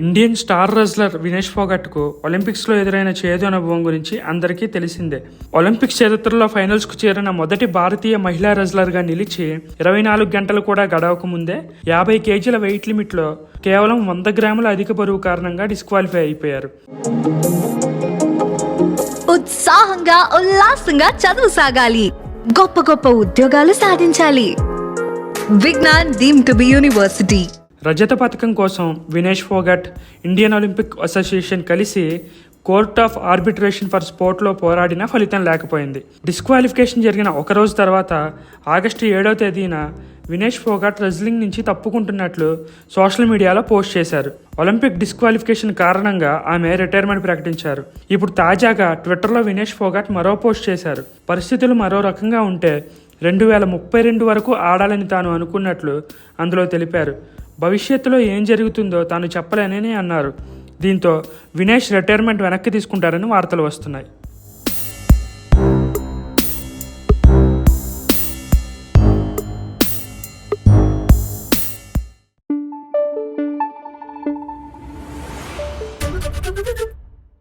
Indian star wrestler Vinesh ఫోగట్కు ఒలింపిక్స్లో ఎదురైన చేదు అనుభవం గురించి అందరికీ తెలిసిందే. ఒలింపిక్స్ చరిత్రలో ఫైనల్స్కు చేరిన మొదటి భారతీయ మహిళా రెజ్లర్గా నిలిచి 24 గంటలు కూడా గడవక ముందే 50 కేజీల వెయిట్ లిమిట్లో కేవలం 100 గ్రాముల అధిక బరువు కారణంగా డిస్క్వాలిఫై అయిపోయారు. ఉత్సాహంగా ఉల్లాసంగా చదువు సాగాలి, గొప్ప గొప్ప ఉద్యోగాలు సాధించాలి. Vignan deemed to be university. రజత పథకం కోసం Vinesh Phogat, Indian Olympic Association కలిసి కోర్ట్ ఆఫ్ ఆర్బిట్రేషన్ ఫర్ స్పోర్ట్లో పోరాడినా ఫలితం లేకపోయింది. డిస్క్వాలిఫికేషన్ జరిగిన ఒక రోజు తర్వాత ఆగస్టు 7వ తేదీన వినేష్ ఫోగట్ రెజ్లింగ్ నుంచి తప్పుకుంటున్నట్లు సోషల్ మీడియాలో పోస్ట్ చేశారు. ఒలింపిక్ డిస్క్వాలిఫికేషన్ కారణంగా ఆమె రిటైర్మెంట్ ప్రకటించారు. ఇప్పుడు తాజాగా ట్విట్టర్లో వినేష్ ఫోగట్ మరో పోస్ట్ చేశారు. పరిస్థితులు మరో రకంగా ఉంటే 2032 వరకు ఆడాలని తాను అనుకున్నట్లు అందులో తెలిపారు. భవిష్యత్తులో ఏం జరుగుతుందో తాను చెప్పలేనని అన్నారు. దీంతో వినేష్ రిటైర్మెంట్ వెనక్కి తీసుకుంటారని వార్తలు వస్తున్నాయి.